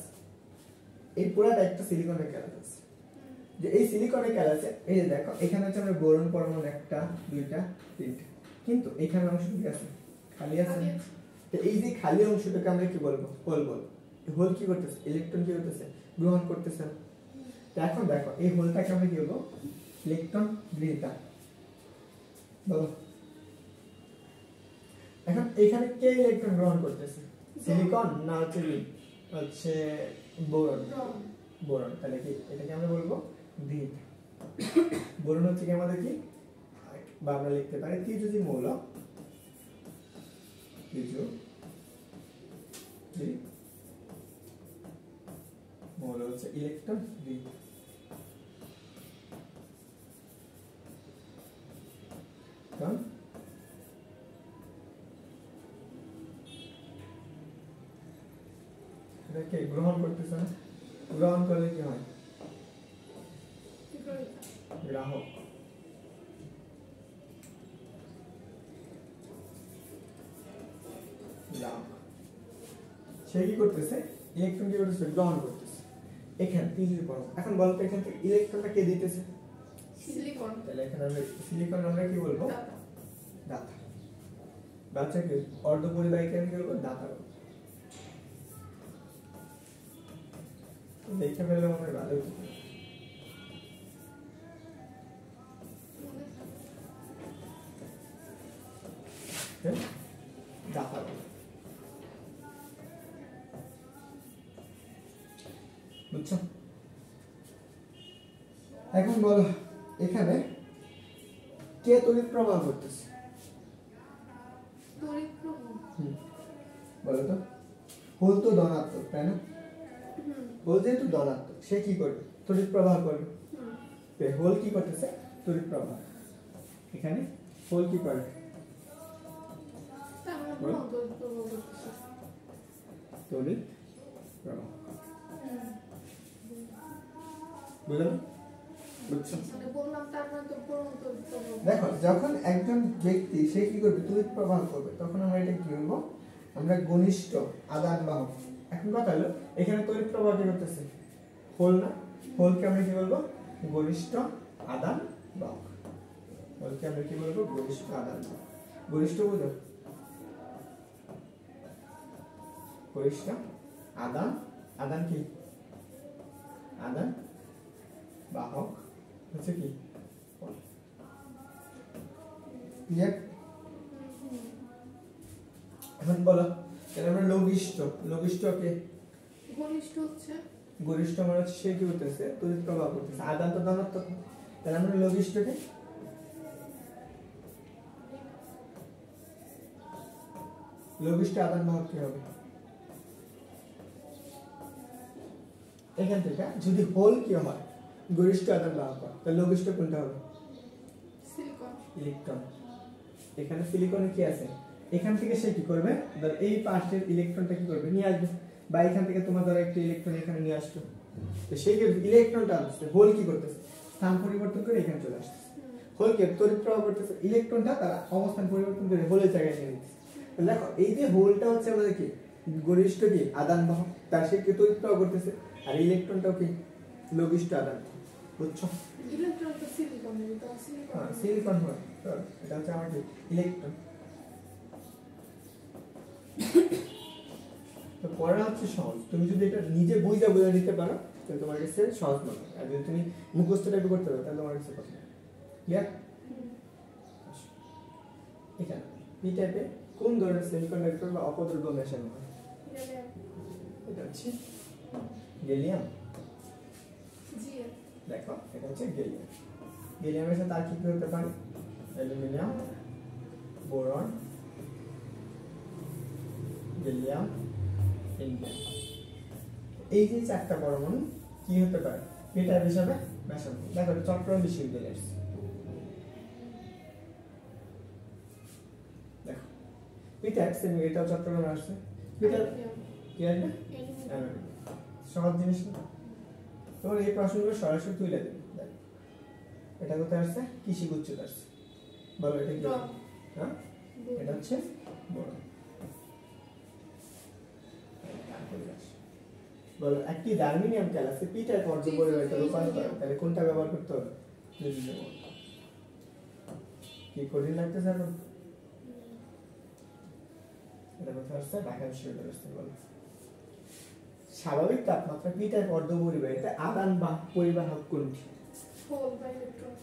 এই পুরাটা একটা সিলিকনের ক্যালাস আছে যে এই সিলিকনের ক্যালাসে এই যে দেখো এখানে হচ্ছে আমরা বোরন পরমাণু একটা দুইটা তিনটা কিন্তু এখানে অংশ কি আছে খালি আছে তো এই যে খালি অংশটাকে আমরা কি বলবো হোল বলবো হোল কি করতেছে ইলেকট্রন কি করতেছে গ্রহণ করতেছে তো এখন দেখো এই হোলটাকে আমরা কি বলবো ইলেকট্রন গ্রহীতা বলো এখন এখানে কে ইলেকট্রন গ্রহণ করতেছে সিলিকন না হচ্ছে বোরন বোরন তাহলে কি এটাকে আমরা বলবো গ্রহীতা বোরন হচ্ছে কি আমাদের কি বা আমরা লিখতে পারি ত্রিজোজী মৌল মৌল হচ্ছে ইলেকট্রন গ্রহীতা কারণ এটাকে গ্রহণ করতেছে না গ্রহণ করলে কি হয় গ্রাহক সে কি করতেছে ইলেকট্রন কি করতেছে গ্রহণ করতেছে এখানে তিনটি পরমাণু এখন বলতো এখান থেকে ইলেকট্রনটা কে দিতেছে সিলিকন তাহলে এখানে আমরা সিলিকন আমরা কি বলবো দাতা বাচ্চা কি অর্ধ পরিবাহীকে কি বলবো দাতা বলবো দেখে ফেললে মনে হয় ভালো হতো দাতা বলবো বুঝছো এখন বলো এখানে কে তড়িৎ প্রবাহ করতেছে তড়িৎ প্রবাহ বলো তো হোল তো ধনাত্মক তাই না হোল যেহেতু ধনাত্মক সে কি করবে তড়িৎ প্রবাহ করবে হোল কি করতেছে তড়িৎ প্রবাহ এখানে হোল কি করে তাহলে বোরন তড়িৎ প্রবাহ করতেছে। তড়িৎ প্রবাহ বুঝলেন? বুঝছো? মানে বললাম তার মানে তো বোরন তড়িৎ প্রবাহ। দেখো যখন একজন ব্যক্তি সে কি করবে তড়িৎ প্রবাহ করবে তখন আমরা এটা কি বলবো আমরা ঘনিষ্ঠ আদান বাহক। এখন কথা হলো এখানে তড়িৎ প্রবাহ কি করতেছে হোল না হোলকে আমরা কি বলবো ঘনিষ্ঠ আদান বাহক হোলকে আমরা কি বলবো ঘনিষ্ঠ আদান বাহক ঘনিষ্ঠ বুঝো ঘনিষ্ঠ আদান আদান কি আদান বাহক হচ্ছে কি ক্লিয়ার? এখন বলো তাহলে আমরা লঘিষ্ঠ লঘিষ্ঠকে ঘনিষ্ঠ হচ্ছে গরিষ্ঠ মানে হচ্ছে সে কি করতেছে তড়িৎ প্রবাহ করতেছে আদান তো ধনাত্মক তাহলে আমরা লঘিষ্ঠকে লঘিষ্ঠ আদান বাহক কি হবে এখান থেকে যদি হোল কি হয় গরিষ্ঠ আদান বাহক হয় তাহলে লঘিষ্ঠ কোনটা হবে সিলিকন ইলেকট্রন এখানে সিলিকনে কি আছে এখান থেকে সে কি করবে ধর এই পাশের ইলেকট্রনটা কি করবে নিয়ে আসবে বা এখান থেকে তোমার ধর একটা ইলেকট্রন এখানে নিয়ে আসলো তো সেই যে ইলেকট্রনটা আসছে হোল কি করতেছে স্থান পরিবর্তন করে এখানে চলে আসছে হোল কি তড়িৎ প্রবাহ করতেছে ইলেকট্রনটা তার অবস্থান পরিবর্তন করে হোলের জায়গায় নিয়ে নিচ্ছে তো দেখো এই যে হোলটা হচ্ছে আমাদের কি গরিষ্ঠ কি আদান বাহক তার সে কি তড়িৎ প্রবাহ করতেছে আর ইলেকট্রনটাও কি লঘিষ্ঠ আদান বুঝছো ইলেকট্রন তো সিলিকন তো সিলিকন হ্যাঁ সিলিকন হয় এটা হচ্ছে আমার কি ইলেকট্রন তো পড়া হচ্ছে সহজ তুমি যদি এটা নিজে বুঝে নিতে পারো তাহলে তোমার কাছে সহজ মনে হবে আর যদি তুমি মুখস্থ টাইপ করতে পারো তাহলে তোমার কাছে কঠিন ক্লিয়ার এখানে পি টাইপে কোন ধরনের সেমিকন্ডাক্টর বা অপদ্রব্য মেশানো হয় এটা হচ্ছে গ্যালিয়াম জিএ দেখো এটা হচ্ছে গ্যালিয়াম গ্যালিয়ামের সাথে আর কি কি হতে পারে অ্যালুমিনিয়াম বোরন গ্যালিয়াম ইন্ডিয়াম এই যে চারটা পরমাণু কি হতে পারে এটা হিসাবে মেশানো দেখো চট্টগ্রাম বিশ্ববিদ্যালয়ের দেখো এটা সেমি এটা চট্টগ্রামে আসছে এটা কি আসবে সহজ জিনিস না তোমার এই প্রশ্নগুলো সরাসরি তুলে দেবে এটা কোথায় আসছে কৃষি গুচ্ছতে আসছে বলো এটা কি হ্যাঁ এটা হচ্ছে বড় বলো একটি জার্মেনিয়াম ক্যালাসে পি টাইপ অর্ধপরিবাহিত রূপান্তর তাহলে কোনটা ব্যবহার করতে হবে কি কঠিন লাগতেছে এখন এটা কোথায় আসছে ঢাকা বিশ্ববিদ্যালয় আসছে বলো স্বাভাবিক তাপমাত্রা পি টাইপ অর্ধপরিবাহিত আদান বা পরিবাহক কোনটি হোল বা ইলেকট্রন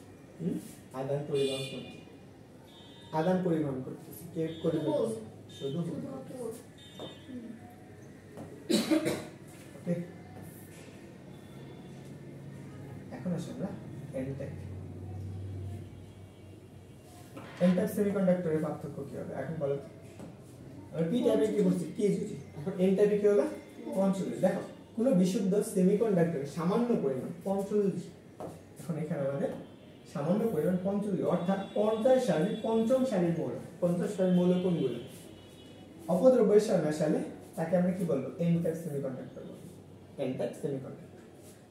আদান পরিবহন কোনটি আদান পরিবহন করতেছে কে করে শুধু হোল ওকে এখন আসুন না এনটাইপ সেমিকন্ডাক্টরের পার্থক্য কি হবে এখন বলো আমি পি টাইপে কি বলছি কি বুঝি এখন এন টাইপে কি হবে পঞ্চদশ দেখো কোন বিশুদ্ধ সেমিকন্ডাক্টরে সামান্য পরিমাণ পঞ্চদশ এখন এখানে আমাদের সামান্য পরিমাণ পঞ্চদশ অর্থাৎ 50 সারির পঞ্চম সারির মৌল 50 সারির মৌল কোনগুলো অপদ্রব্যের সাথে মেশালে তাকে আমরা কি বলবো এন টাইপ সেমিকন্ডাক্টর বলবো এন টাইপ সেমিকন্ডাক্টর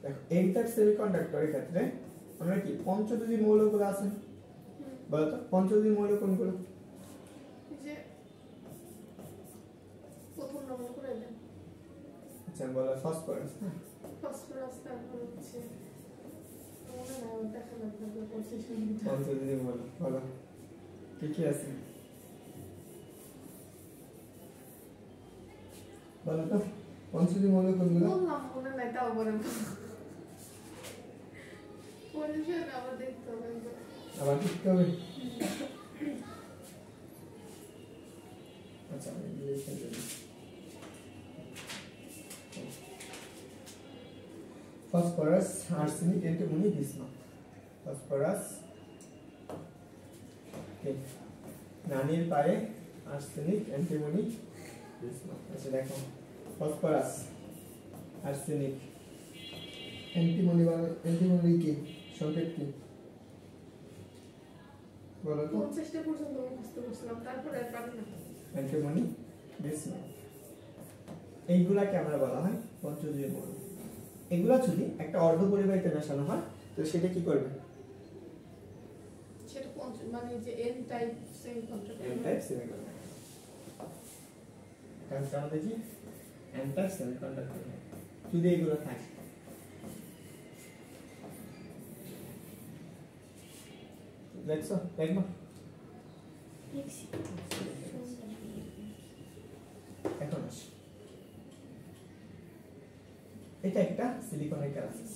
দেখো এন টাইপ সেমিকন্ডাক্টরের ক্ষেত্রে আমরা কি পঞ্চদশী মৌলগুলো আছে বলো তো পঞ্চদশী মৌল কোনগুলো যে প্রথম নম্বর করে দেন আচ্ছা বলো ফসফরাস হ্যাঁ ফসফরাস তারপর হচ্ছে মনে নাই ওর দেখা লাগবে পজিশন পঞ্চদশী মৌল বলো কি কি আছে বলো তো পঞ্চদশী মৌল কোনগুলো বললাম মনে নাই তাও বলেন পজিশন আবার দেখতে হবে আবার দেখতে হবে আচ্ছা আমি লিখে দিই phosphorus arsenic antimony bismuth phosphorus নানির পায়ে আর্সেনিক অ্যান্টিমনি বিসমাথ আচ্ছা দেখো ফসফরাস আর্সেনিক অ্যান্টিমনি কি সংকেত কি বলো তো 50টা পর্যন্ত মুখস্থ করছিলাম তারপরে আর পারি না অ্যান্টিমনি বিসমাথ। এইগুলাকে আমরা বলা হয় পঞ্চজীবী মৌল। এগুলা যদি একটা অর্ধপরিবাহিতে মেশানো হয় তো সেটা কি করবে? সেটা মানে যে N type semiconductor. N type semiconductor. কারণ আমাদের কি এন টাইপ সেমিকন্ডাক্টর যদি এগুলো থাকে। দেখছো দেখো দেখছি এখন আসো, এটা একটা সিলিকনের ক্যালাসিস।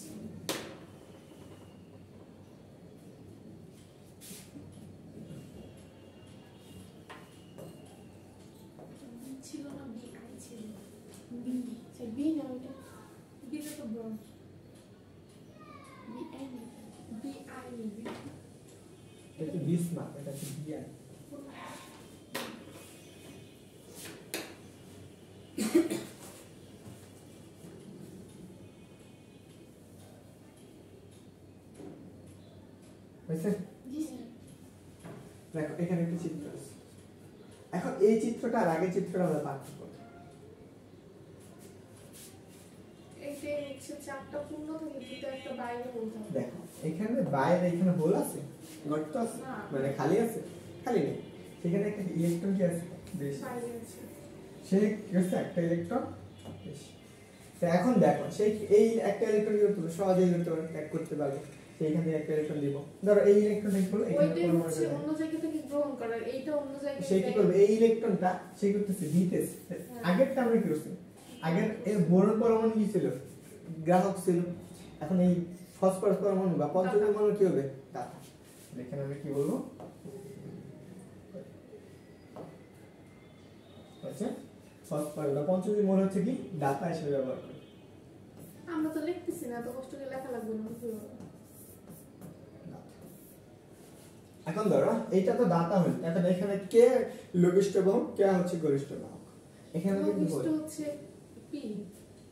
ছিল না বি আই ছিল। বি সে বি না ওটা বিটা তো ব্রঞ্জ। বি আই না বি আই বি। এটা কি বিসমাথ, এটা কি বিআই। বুঝছেন? জি স্যার দেখো এখানে একটা চিত্র আছে। এখন এই চিত্রটা আর আগের চিত্রটা আমরা পার্থক্য করব। এইটা হচ্ছে চারটা পূর্ণ থাকে দুটো একটা বাইরে বলতে হবে। দেখো এখানে বাইরে এখানে হোল আছে, গর্ত আছে, না। মানে খালি আছে, খালি নেই। সেখানে একটা ইলেকট্রন কি আছে বেশি, বাইরে আছে। সে কি হচ্ছে একটা ইলেকট্রন বেশি। তো এখন দেখো সেই এই একটা ইলেকট্রন কি করতে পারবে, সহজে ইলেকট্রন ত্যাগ করতে পারবে। সেইখান থেকে একটা ইলেকট্রন দিব, ধরো এই ইলেকট্রনটা কি করলো, এখানে ওইটাই পরমাণু হচ্ছে অন্য জায়গা থেকে গ্রহণ করার, এইটা অন্য জায়গায় সে কি করবে, এই ইলেকট্রনটা সে করতেছে দিতেছে। আগেরটা আমরা কি করছি, আগের এই বোরন পরমাণু কি ছিল, গ্রাহক ছিল। এখন এই ফসফরাস পরমাণু বা পঞ্চম পরমাণু কি হবে, দাতা। এখানে আমরা কি বলবো, আচ্ছা ফসফরাস বা পঞ্চম মূল হচ্ছে কি দাতা হিসেবে ব্যবহার করে। আমরা তো লিখতেছি না, তো কষ্ট করে লেখা লাগবে না কি হবে? এখন ধরো এইটা তো দাতা হল, এখন এখানে কে লঘিষ্ঠ বাহক, কে হচ্ছে গরিষ্ঠ বাহক। এখানে কিন্তু লঘিষ্ঠ বল হচ্ছে পি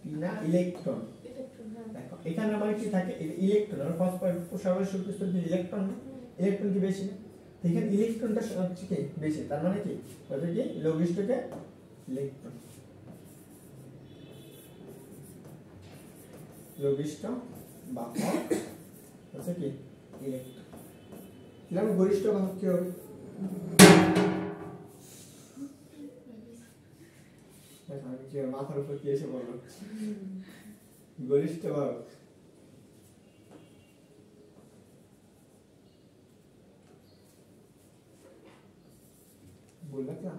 পি না ইলেকট্রন। ইলেকট্রন। হ্যাঁ দেখো এখানে আমার কি থাকে, ইলেকট্রন আর ফসফরাস সর্বোচ্চ শক্তিস্তর কি ইলেকট্রন না, ইলেকট্রন কি বেশি না, তো এখানে ইলেকট্রনটা হচ্ছে কি বেশি, তার মানে কি বলতে কি লঘিষ্ঠকে ইলেকট্রন, লঘিষ্ঠ বাহক হচ্ছে কি ইলেকট্রন। তাহলে গরিষ্ঠ বাহক কি হবে, দেখো আমি কি মাথার উপর কি এসে বলবো, গরিষ্ঠ বাহক বললাম না,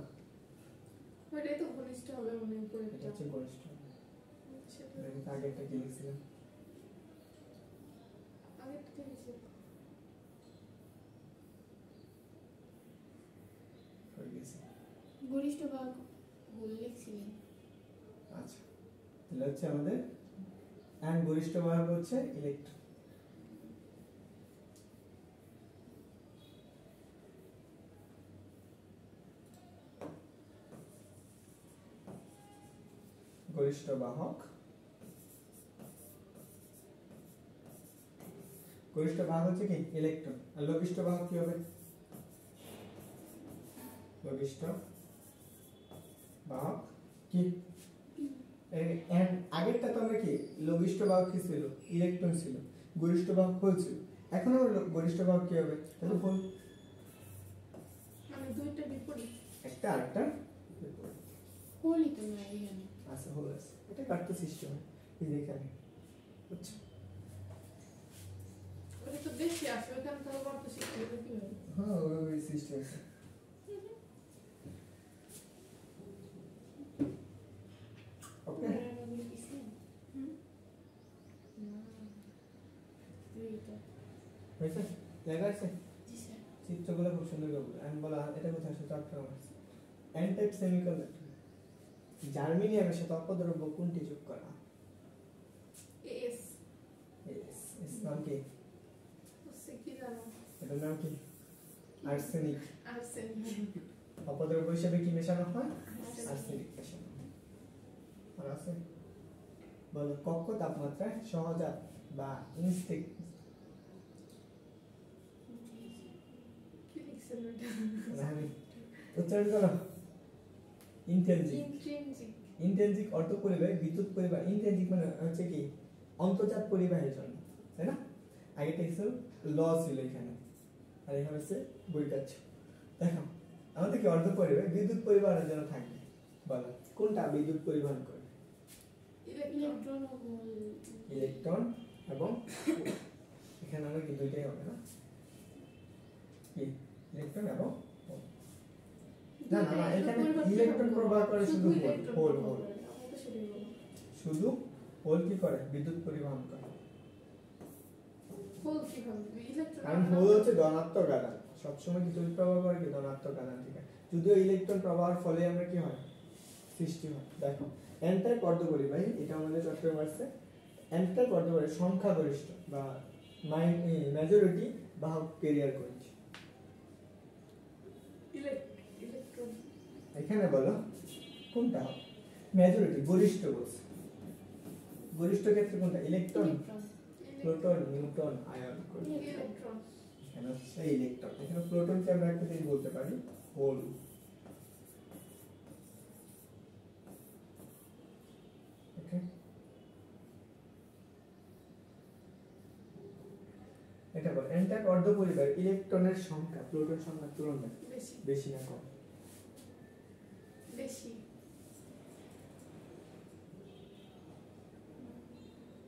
ওইটাই তো ঘনিষ্ঠ হবে মনে করে। এটা হচ্ছে গরিষ্ঠ। আমি তো আগেরটা কি লিখছিলাম, আগে তো দেখেছি হয়ে গেছে। গরিষ্ঠ ভাগ ভুল লিখছিলেন আচ্ছা তাহলে হচ্ছে আমাদের এন্ড গরিষ্ঠ বাহক হচ্ছে ইলেকট্রন। গরিষ্ঠ বাহক, গরিষ্ঠ বাহক হচ্ছে কি ইলেকট্রন, আর লঘিষ্ঠ বাহক কি হবে, লঘিষ্ঠ বাহক কি এন্ড আগেরটা তো আমরা কি লঘিষ্ঠ বাহক কি ছিল, ইলেকট্রন ছিল, গরিষ্ঠ বাহক হয়েছিল। এখন আমার গরিষ্ঠ বাহক কি হবে, তাহলে বল মানে দুইটা বিপরীত। একটা আরেকটা হোলই তো নয় এখানে আচ্ছা হল আছে, এটা কাটতে সিস্টেম এই যে এখানে বুঝছো, ওটা তো বেশি আছে, ওখানে তো করতে শিখতে হবে কি হবে? হ্যাঁ ওই সিস্টেম আছে। ওকে হয়েছে, জায়গা আছে, জি স্যার চিত্রগুলো খুব সুন্দর করে আমি বলা এটা কোথায় আছে, চারটা আছে। এন টাইপ সেমিকন্ডাক্টর জার্মেনিয়ামের সাথে অপদ্রব্য কোনটি যোগ করা, এস এস নাম কি, হচ্ছে কি জানো, এটার নাম কি আর্সেনিক। আর্সেনিক। অপদ্রব্য হিসেবে কি মেশানো হয়, আর্সেনিক মেশানো হয়। আর আছে বলো কক্ষ তাপমাত্রায় সহজাত বা ইনস্টিক, কি লিখছেন ওটা? আমি উচ্চারণ করো ইন্ট্রিনসিক। ইন্ট্রিনসিক ইন্ট্রিনসিক অর্থ পরিবাহী বিদ্যুৎ পরিবাহী, ইন্ট্রিনসিক মানে হচ্ছে কি অন্তর্জাত পরিবাহীর জন্য, তাই না? আগেটা ছিল ল ছিল এখানে, আর এখানে হচ্ছে বৈকাচ্য। দেখো আমাদের কি অর্ধ পরিবাহী বিদ্যুৎ পরিবহনের জন্য থাকবে, বলো কোনটা বিদ্যুৎ পরিবহন করবে? ইলেকট্রন ও হোল। ইলেকট্রন এবং এখানে আমরা কি দুইটাই হবে না, কি ইলেকট্রন এবং হোল। না না না, এখানে ইলেকট্রন প্রবাহ করে শুধু হোল, হোল শুধু হোল কি করে বিদ্যুৎ পরিবহন করে। হোল কিভাবে ইলেকট্রন কারণ হোল হচ্ছে ধনাত্মক আধান, সবসময় কি তড়িৎ প্রবাহ করে কি ধনাত্মক আধান থেকে, যদিও ইলেকট্রন প্রবাহের ফলে আমরা কি হয় সৃষ্টি হয়। দেখো এন টাইপ অর্ধপরিবাহী, এটা আমাদের চট্টগ্রাম আসছে। এন টাইপ অর্ধপরিবাহী সংখ্যাগরিষ্ঠ বা মেজরিটি বাহক ক্যারিয়ার করেছে। ইলেকট্রন এখানে বলো কোনটা মেজরিটি, গরিষ্ঠ বলছে, গরিষ্ঠ ক্ষেত্রে কোনটা electron, proton, neutron, ion. Electron এখানে হচ্ছে ইলেকট্রন, এখানে প্রোটনকে আমরা একটা জিনিস বলতে পারি হোল। ওকে, এটা বল এন টাইপ অর্ধপরিবাহী ইলেকট্রনের সংখ্যা প্রোটন সংখ্যার তুলনায় বেশি বেশি না কম? বেশি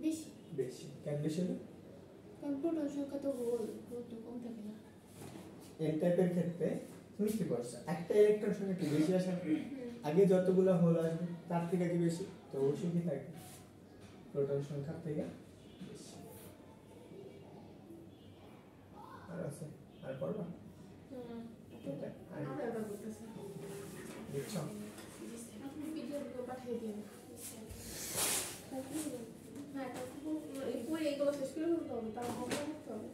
বেশি। বেশি। কেন বেশি হলো? কারণ প্রোটন সংখ্যা তো হোল, হোল তো কম থাকে না। এন টাইপের ক্ষেত্রে তুমি কি করছো, একটা ইলেকট্রন সংখ্যা কি বেশি আসে? আগে যতগুলো হোল আসবে তার থেকে কি বেশি, তো অবশ্যই কি থাকবে প্রোটন সংখ্যা থেকে বেশি। আর আছে আর পড়বা এটা আর আমি আবার বলতেছি বুঝছো? আপনি ভিডিওগুলো পাঠিয়ে দিন। হ্যাঁ তারপর এইগুলো শেষ করে ফেলতে হবে, তার হবে করতে হবে।